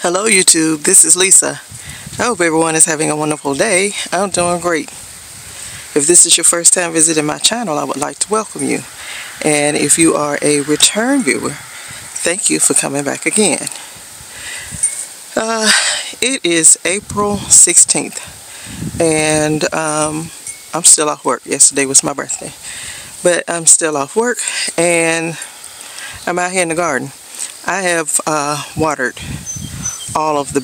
Hello YouTube, this is Lisa. I hope everyone is having a wonderful day. I'm doing great. If this is your first time visiting my channel, I would like to welcome you. And if you are a return viewer, thank you for coming back again. It is April 16th and I'm still off work. Yesterday was my birthday. But I'm still off work and I'm out here in the garden. I have watered all of the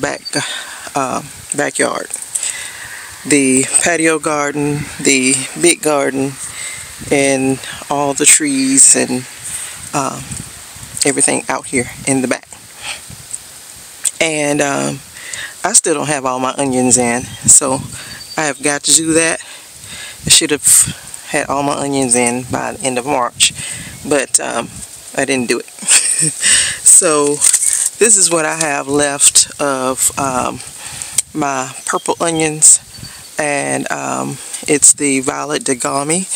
backyard. The patio garden, the big garden, and all the trees and everything out here in the back. And I still don't have all my onions in, so I have got to do that. I should have had all my onions in by the end of March, but I didn't do it. So this is what I have left of my purple onions, and it's the violet Deerfamy,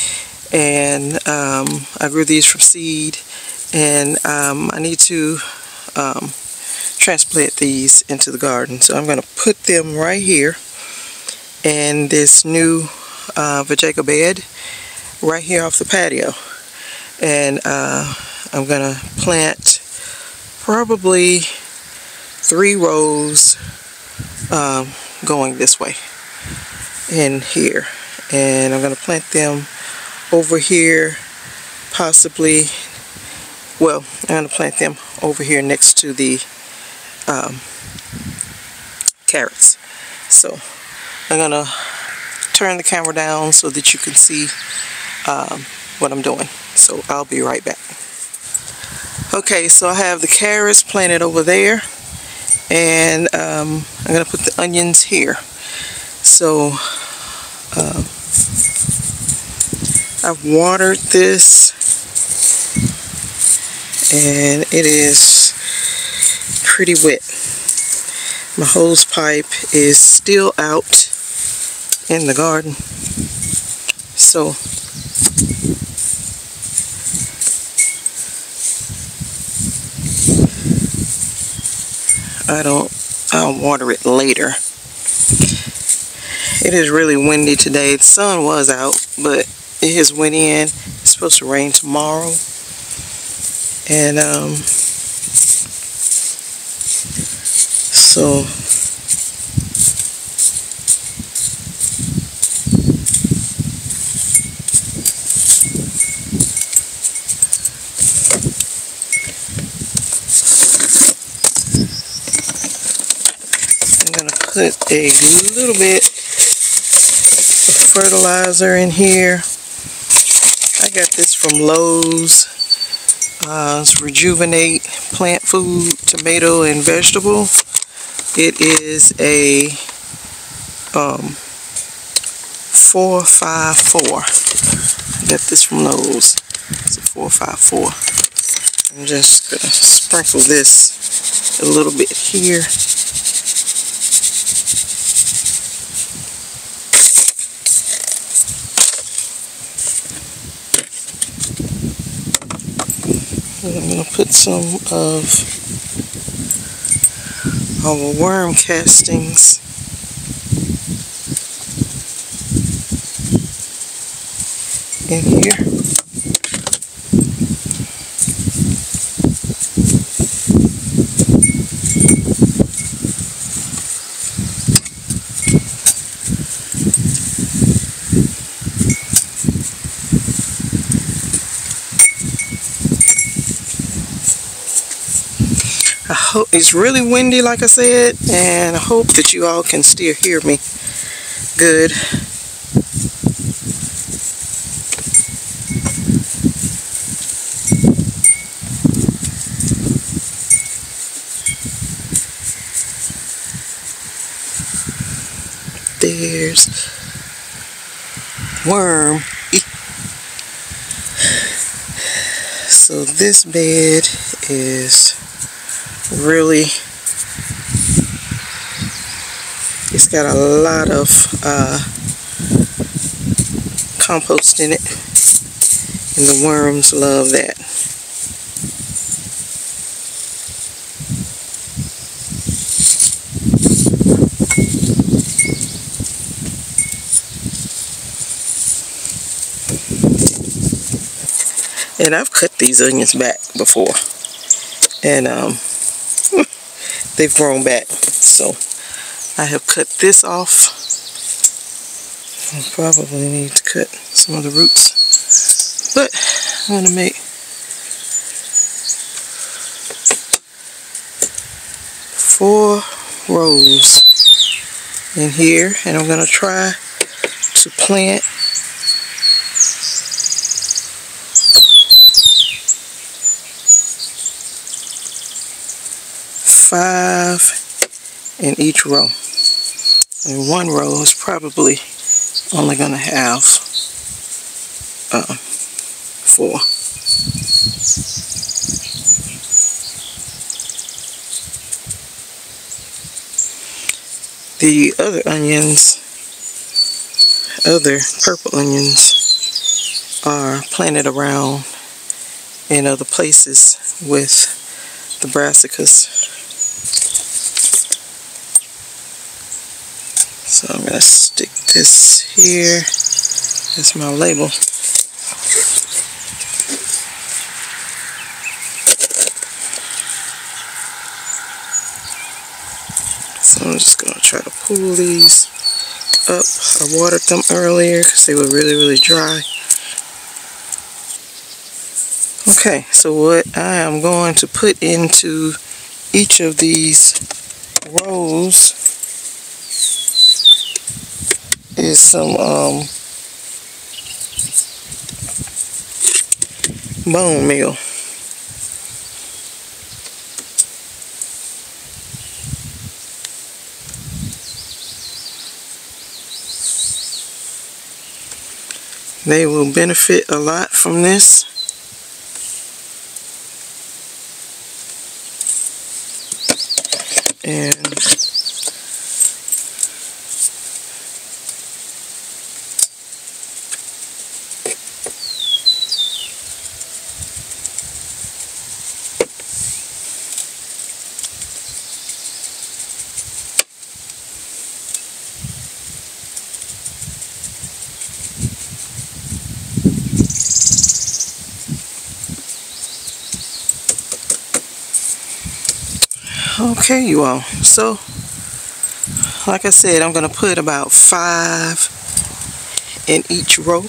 and I grew these from seed, and I need to transplant these into the garden. So I'm going to put them right here in this new Vegega bed right here off the patio, and I'm going to plant probably 3 rows going this way in here, and I'm going to plant them over here, possibly, well, I'm going to plant them over here next to the carrots. So I'm going to turn the camera down so that you can see what I'm doing. So I'll be right back. Okay, so I have the carrots planted over there, and I'm going to put the onions here. So I've watered this, and it is pretty wet. My hose pipe is still out in the garden, so I'll water it later. It is really windy today. The sun was out, but it has went in. It's supposed to rain tomorrow, and so put a little bit of fertilizer in here. I got this from Lowe's. It's Rejuvenate Plant Food, Tomato and Vegetable. It is a 454. I got this from Lowe's. It's a 454. I'm just going to sprinkle this a little bit here. I'm going to put some of our worm castings in here. It's really windy, like I said, and I hope that you all can still hear me good. There's worm. So this bed is really, it's got a lot of compost in it, And the worms love that. And I've cut these onions back before, and they've grown back. So I have cut this off. I probably need to cut some of the roots, but I'm gonna make 4 rows in here, and I'm gonna try to plant 5 in each row. And 1 row is probably only going to have 4. The other onions, other purple onions, are planted around in other places with the brassicas. So I'm going to stick this here as my label. So I'm just going to try to pull these up. I watered them earlier because they were really dry. Okay, so what I am going to put into each of these rows is some bone meal. They will benefit a lot from this. And okay, you all, so like I said, I'm going to put about 5 in each row.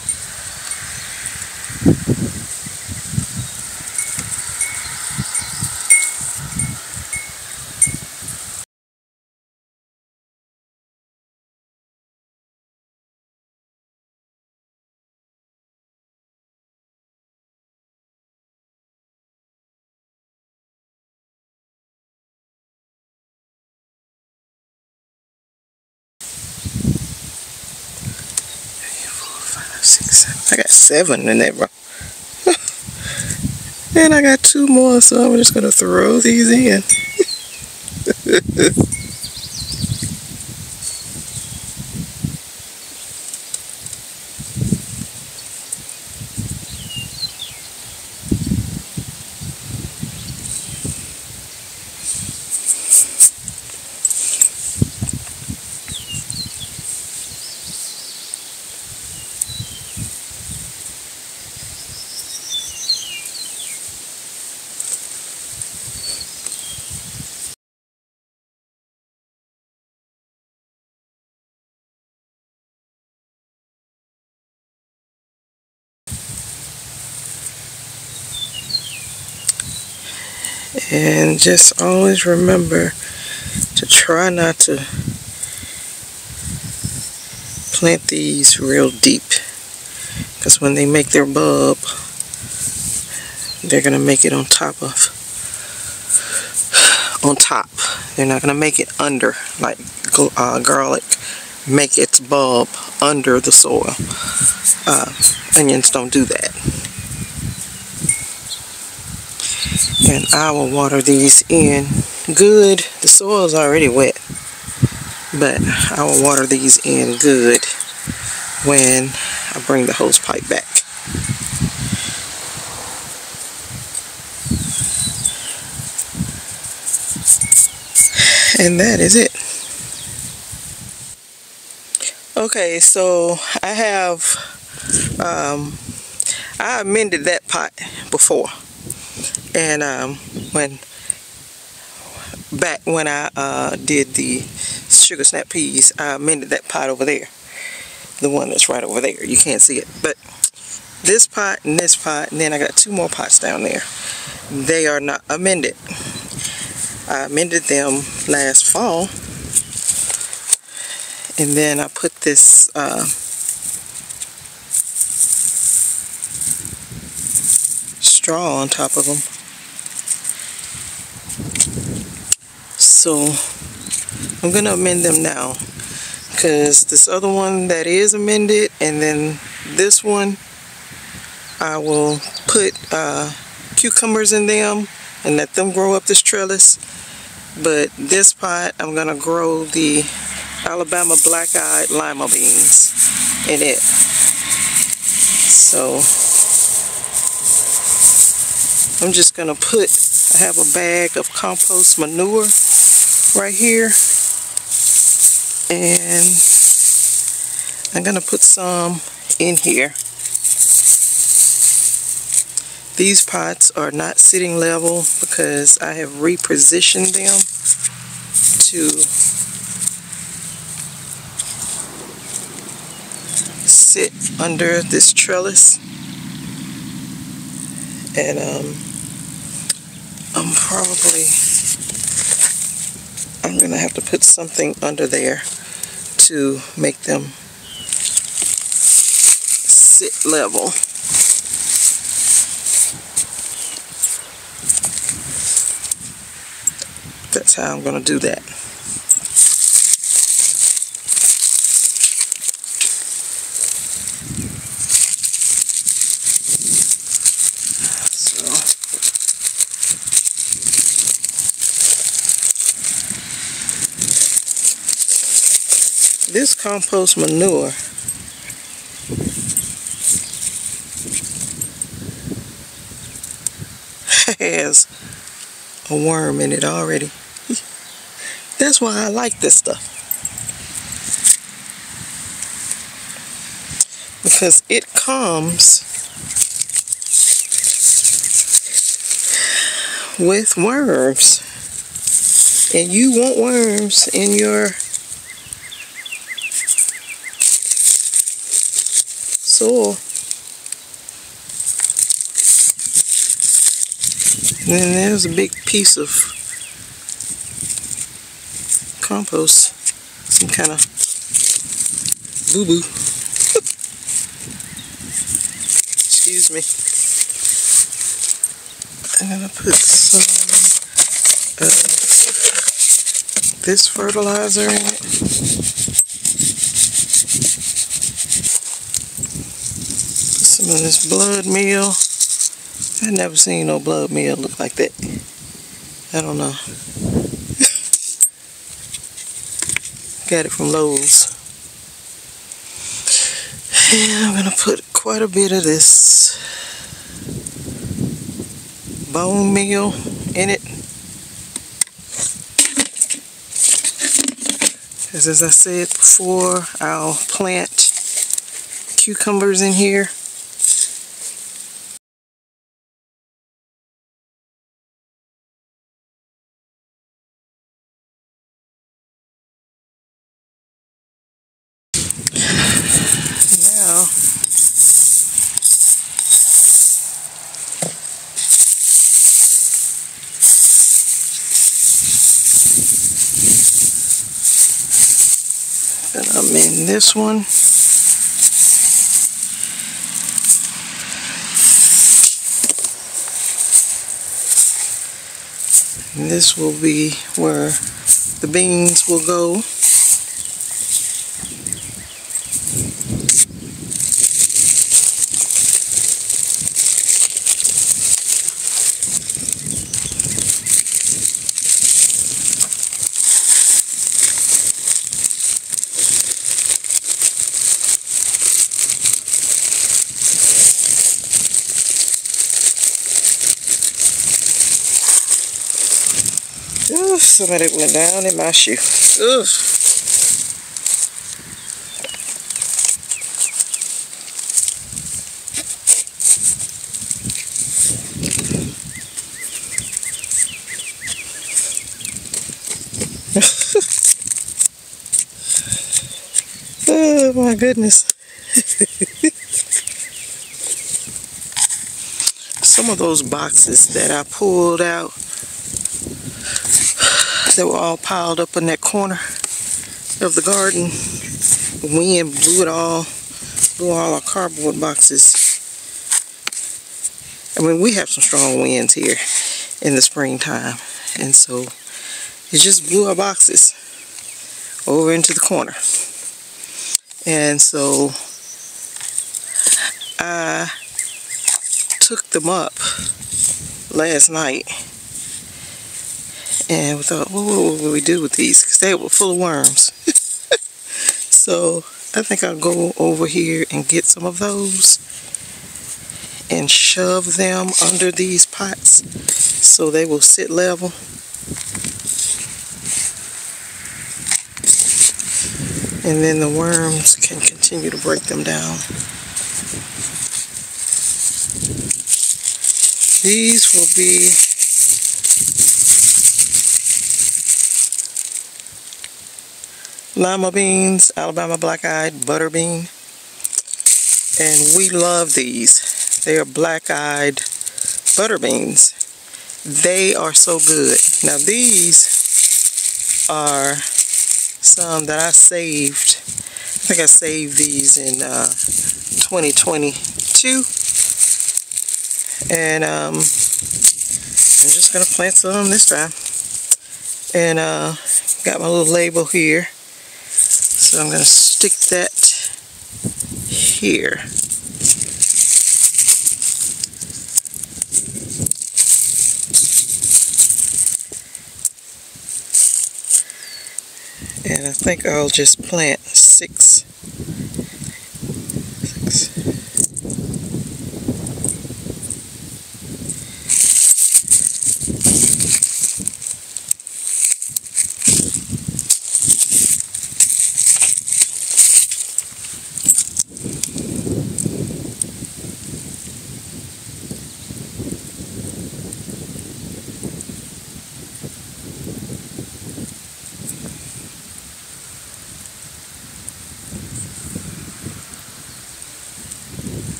I got 7 in that row. And I got 2 more, so I'm just going to throw these in. And just always remember to try not to plant these real deep, because when they make their bulb, they're gonna make it on top. They're not gonna make it under, like garlic make its bulb under the soil. Onions don't do that. And I will water these in good. The soil is already wet, but I will water these in good when I bring the hose pipe back. And that is it. Okay, so I have I amended that pot before, and back when I did the sugar snap peas, I amended that pot over there, the one that's right over there. You can't see it, but this pot and this pot, and then I got 2 more pots down there. They are not amended. I amended them last fall, and then I put this straw on top of them. So I'm gonna amend them now, because this other one that is amended, and then this one I will put cucumbers in them and let them grow up this trellis. But this pot, I'm gonna grow the Alabama black-eyed lima beans in it. So I'm just gonna put, I have a bag of compost manure right here, and I'm gonna put some in here. These pots are not sitting level because I have repositioned them to sit under this trellis, and I'm gonna have to put something under there to make them sit level. That's how I'm gonna do that. This compost manure has a worm in it already. That's why I like this stuff, because it comes with worms, and you want worms in your soil. And then there's a big piece of compost, some kind of boo-boo. Excuse me. I'm gonna put some of this fertilizer in it. Some of this blood meal. I've never seen no blood meal look like that. I don't know. Got it from Lowe's. And I'm gonna put quite a bit of this bone meal in it. Because as I said before, I'll plant cucumbers in here. Now, and I'm in this one. And this will be where the beans will go. Ooh, somebody went down in my shoe. Ooh. Oh my goodness. Some of those boxes that I pulled out, they were all piled up in that corner of the garden. The wind blew all our cardboard boxes. I mean, we have some strong winds here in the springtime, and so it just blew our boxes over into the corner. And so I took them up last night, and we thought, well, what will we do with these? Because they were full of worms. So I think I'll go over here and get some of those and shove them under these pots so they will sit level. And then the worms can continue to break them down. These will be lima beans, Alabama black-eyed butter bean. And we love these. They are black-eyed butter beans. They are so good. Now these are some that I saved. I think I saved these in 2022. And I'm just going to plant some this time. And got my little label here. So I'm going to stick that here. And I think I'll just plant six.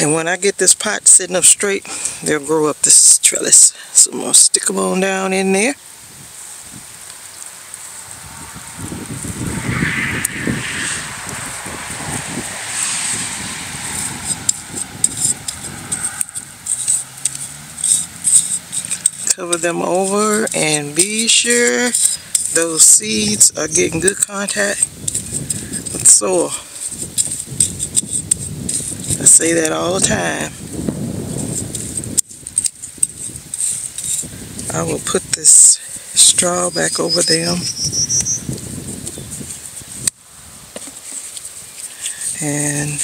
And when I get this pot sitting up straight, they'll grow up this trellis. So I'm going to stick them on down in there. Cover them over and be sure those seeds are getting good contact with soil. I say that all the time. I will put this straw back over them. And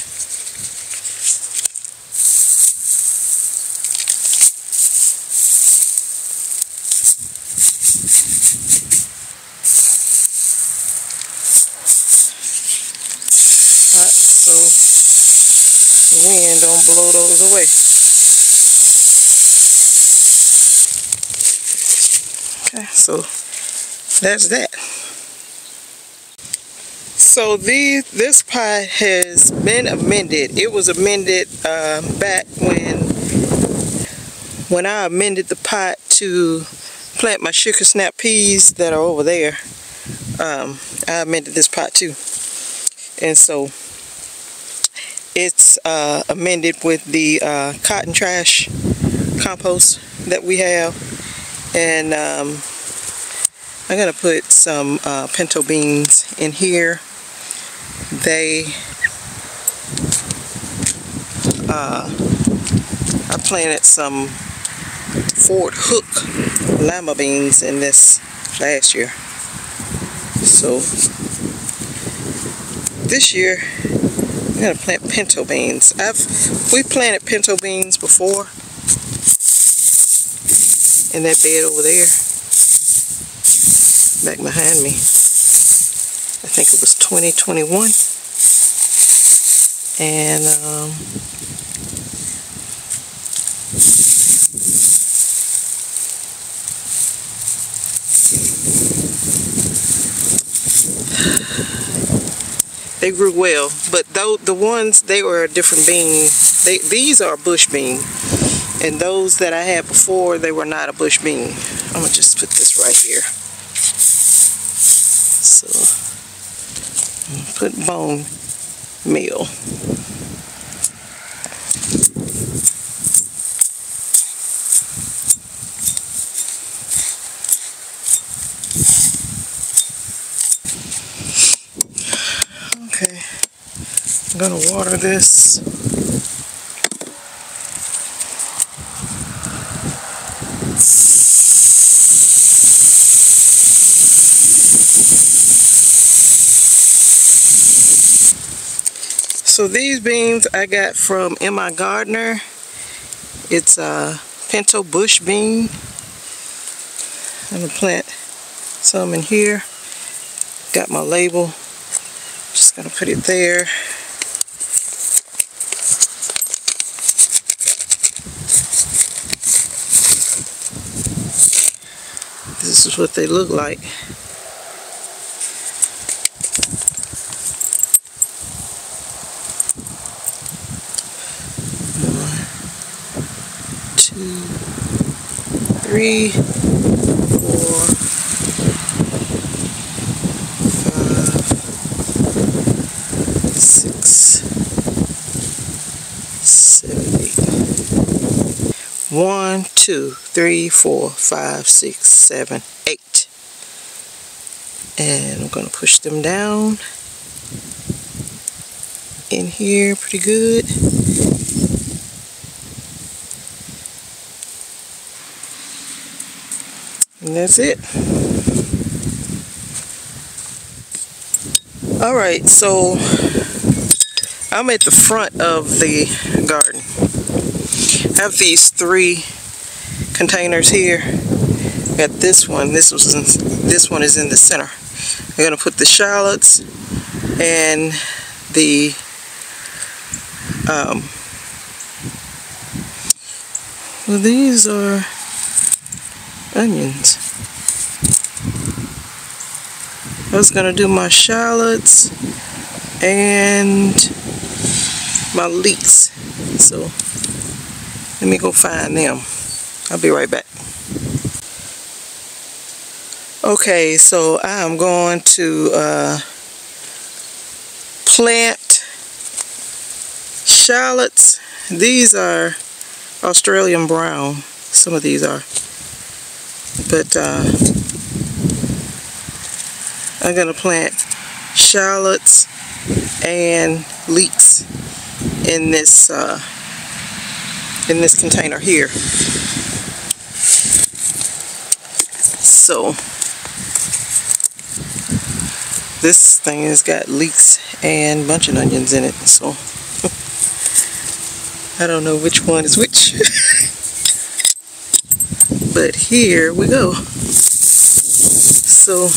so the wind don't blow those away. Okay, so that's that. So this pot has been amended. It was amended back when I amended the pot to plant my sugar snap peas that are over there. I amended this pot too. And so it's amended with the cotton trash compost that we have. And I'm going to put some pinto beans in here. I planted some Fort Hook lima beans in this last year. So this year I'm gonna plant pinto beans. We planted pinto beans before in that bed over there, back behind me. I think it was 2021, and they grew well, but though the ones, they were a different bean. These are a bush bean, and those that I had before, they were not a bush bean. I'm gonna just put this right here. So I'm gonna put bone meal. Okay, I'm gonna water this. So these beans I got from M.I. Gardener. It's a pinto bush bean. I'm gonna plant some in here. Got my label. Just gonna put it there. This is what they look like. Three, 4, 5, 6, 7, 8. 1, 2, 3, 4, 5, 6, 7, 8. And I'm gonna push them down in here pretty good. And that's it. Alright, so I'm at the front of the garden. I have these 3 containers here. Got this one. This one is in the center. I'm gonna put the shallots and the well, these are onions. I was gonna do my shallots and my leeks, so let me go find them. I'll be right back. Okay, so I am going to plant shallots. These are Australian brown. Some of these are. But I'm gonna plant shallots and leeks in this container here. So this thing has got leeks and a bunch of onions in it. So I don't know which one is which. But here we go. So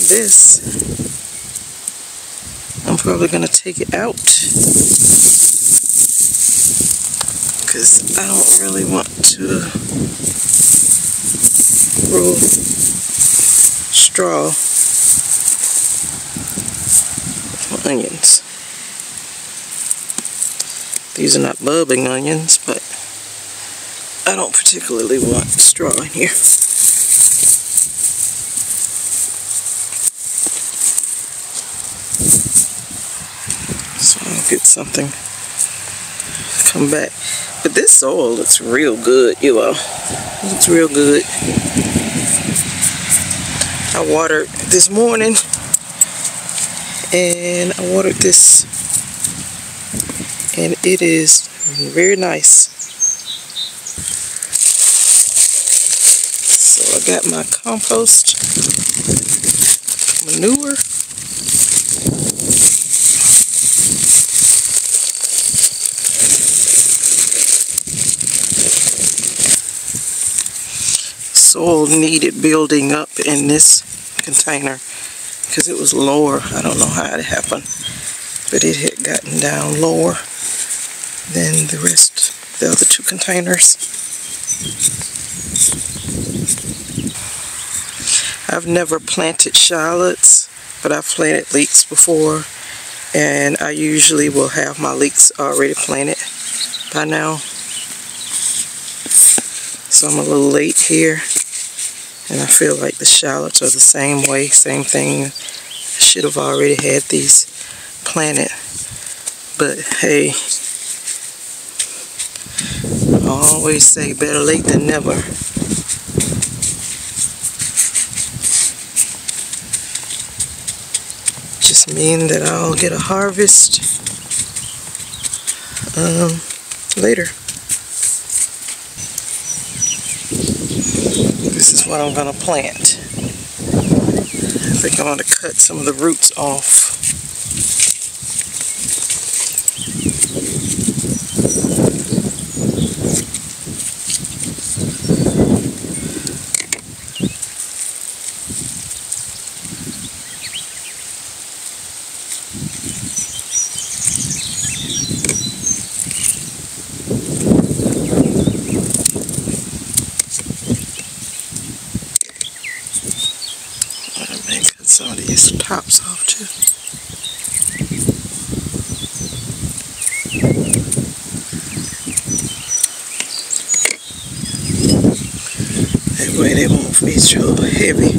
this, I'm probably gonna take it out because I don't really want to grow straw with my onions. These are not bulbing onions, but I don't particularly want straw in here. So I'll get something, come back. But this soil looks real good, you all. It looks real good. I watered this morning, and I watered this, and it is very nice. So So I got my compost, manure, soil needed building up in this container because it was lower. I don't know how it happened, but it had gotten down lower than the other two containers. I've never planted shallots, but I've planted leeks before, and I usually will have my leeks already planted by now. So I'm a little late here, and I feel like the shallots are the same way, same thing. I should have already had these planted, but hey, I always say better late than never. Just mean that I'll get a harvest later. This is what I'm going to plant. I think I'm going to cut some of the roots off. Some of these tops off too. That way they won't be so heavy.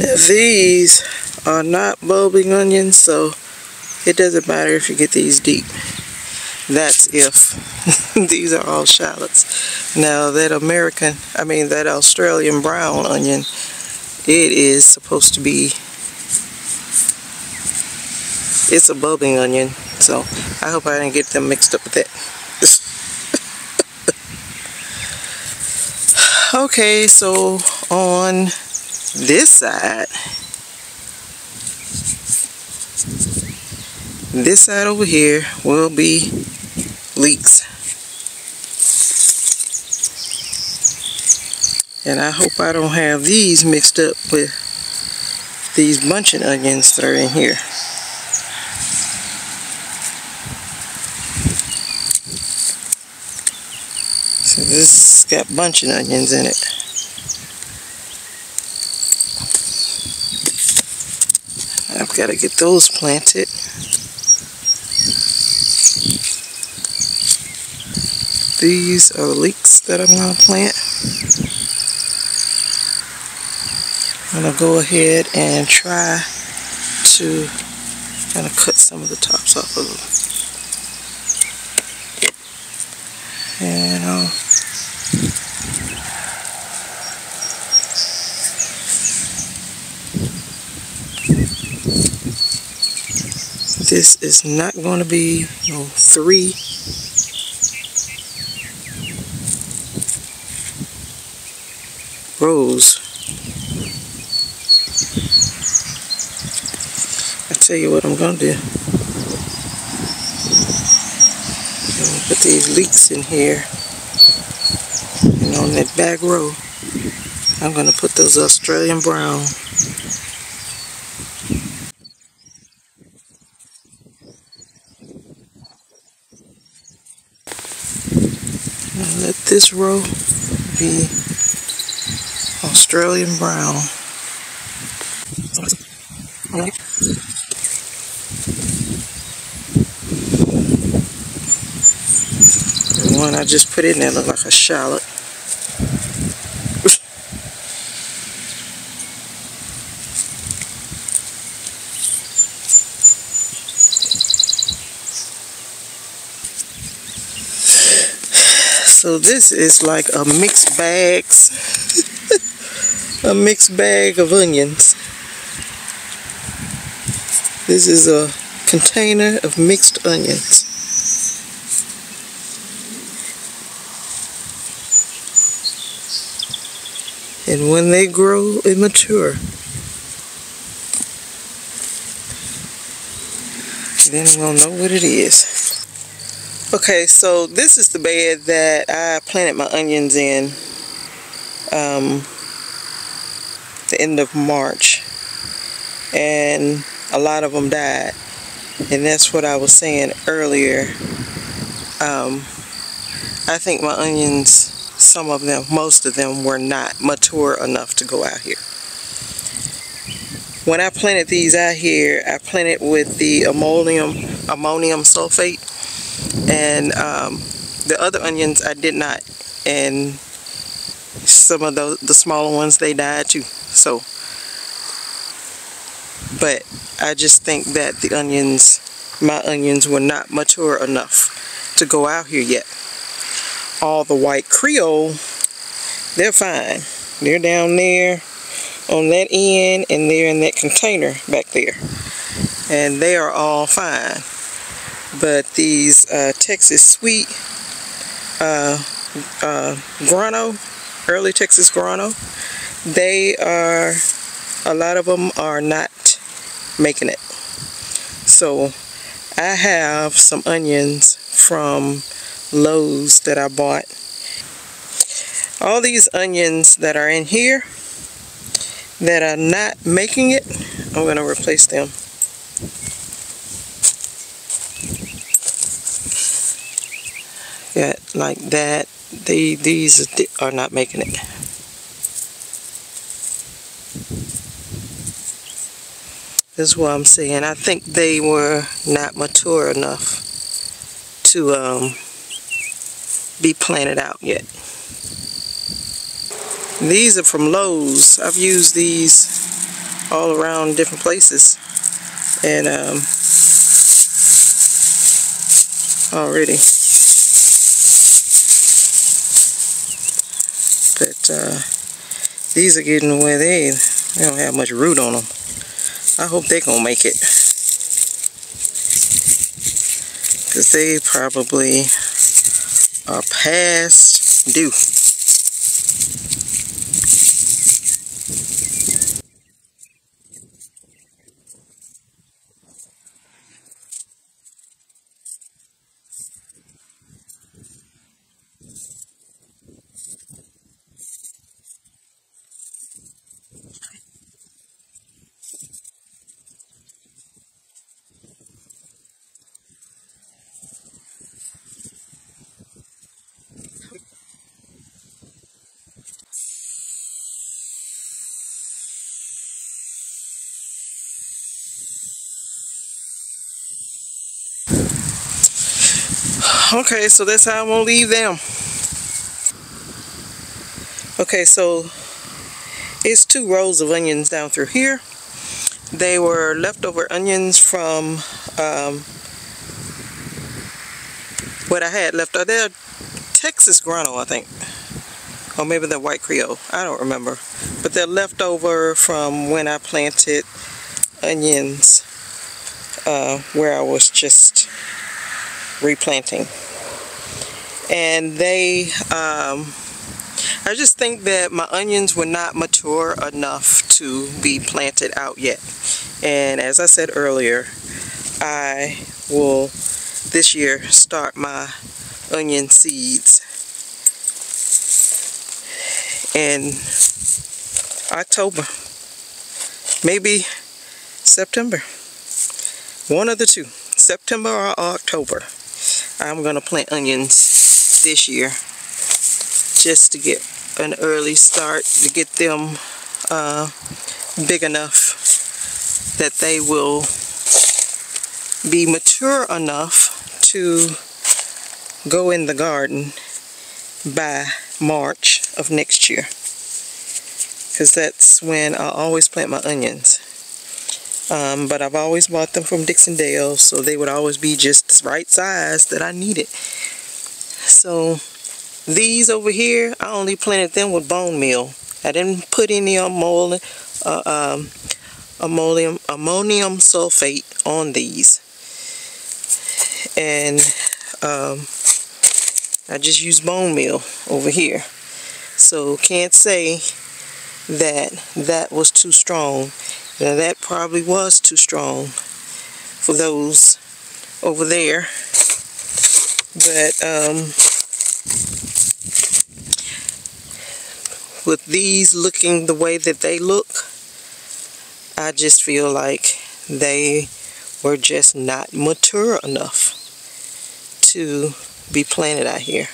Now these are not bulbing onions, so it doesn't matter if you get these deep. That's if. These are all shallots. Now that that Australian brown onion, it is supposed to be, it's a bulbing onion, so I hope I didn't get them mixed up with that. Okay, so on this side over here will be leeks, and I hope I don't have these mixed up with these bunching onions that are in here. So this got bunching onions in it. I've got to get those planted. These are the leeks that I'm going to plant. I'm going to go ahead and try to kind of cut some of the tops off of them. And this is not going to be 3 rows. I tell you what I'm going to do. I'm going to put these leeks in here, and on that back row I'm going to put those Australian brown. Let this row be Australian brown. The one I just put in there looked like a shallot. So this is like a mixed bags, a mixed bag of onions. This is a container of mixed onions. And when they grow and mature, then we'll know what it is. Okay, so this is the bed that I planted my onions in the end of March, and a lot of them died, and that's what I was saying earlier. I think my onions, some of them, most of them, were not mature enough to go out here. When I planted these out here, I planted with the ammonium sulfate, and the other onions I did not, and some of the smaller ones, they died too. So, but I just think that the onions, my onions, were not mature enough to go out here yet. All the white Creole, they're fine. They're down there on that end, and they're in that container back there, and they are all fine. But these Texas sweet grano, early Texas grano, they are, a lot of them are not making it. So I have some onions from Lowe's that I bought. All these onions that are in here that are not making it, I'm going to replace them. Yeah, like that. These are not making it. This is what I'm saying. I think they were not mature enough to be planted out yet. These are from Lowe's. I've used these all around different places, and already. But these are getting where they don't have much root on them. I hope they're gonna make it, because they probably are past due. Okay, so that's how I'm gonna leave them. Okay, so it's 2 rows of onions down through here. They were leftover onions from what I had left. They're Texas grano, I think, or maybe they're white Creole. I don't remember, but they're leftover from when I planted onions where I was just replanting. And they I just think that my onions were not mature enough to be planted out yet. And as I said earlier, I will this year start my onion seeds in October, maybe September, one of the two, September or October. I'm gonna plant onions this year just to get an early start, to get them big enough that they will be mature enough to go in the garden by March of next year, because that's when I always plant my onions. But I've always bought them from Dixondale, so they would always be just the right size that I needed. So These over here, I only planted them with bone meal. I didn't put any ammonium sulfate on these. And I just used bone meal over here. So can't say that that was too strong. Now that probably was too strong for those over there. But with these looking the way that they look, I just feel like they were just not mature enough to be planted out here.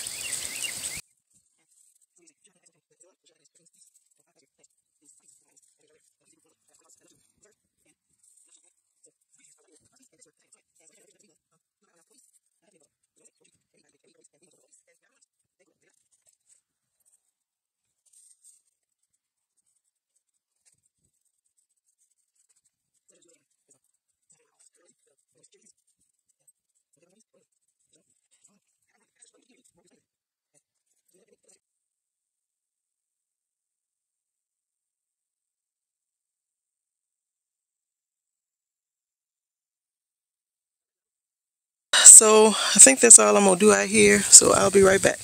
So I think that's all I'm gonna do out here, so I'll be right back.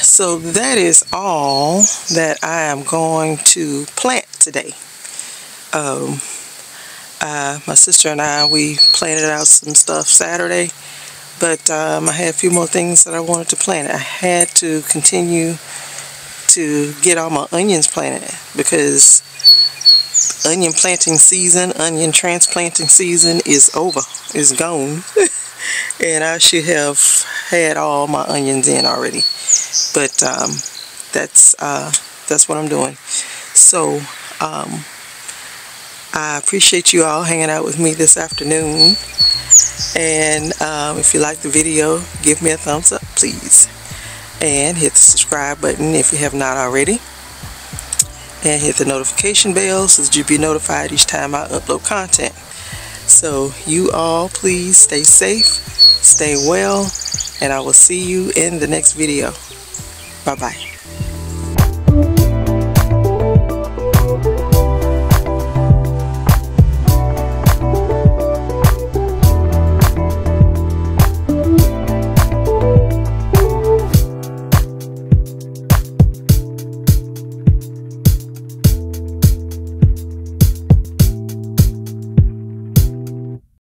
So that is all that I am going to plant today. My sister and I, we planted out some stuff Saturday, but I had a few more things that I wanted to plant. I had to continue to get all my onions planted because onion planting season, onion transplanting season is over, is gone. And I should have had all my onions in already, but that's what I'm doing. So I appreciate you all hanging out with me this afternoon, and if you like the video, give me a thumbs up please, and hit the subscribe button if you have not already, and hit the notification bell so that you'll be notified each time I upload content. So you all please stay safe, stay well, and I will see you in the next video. Bye bye.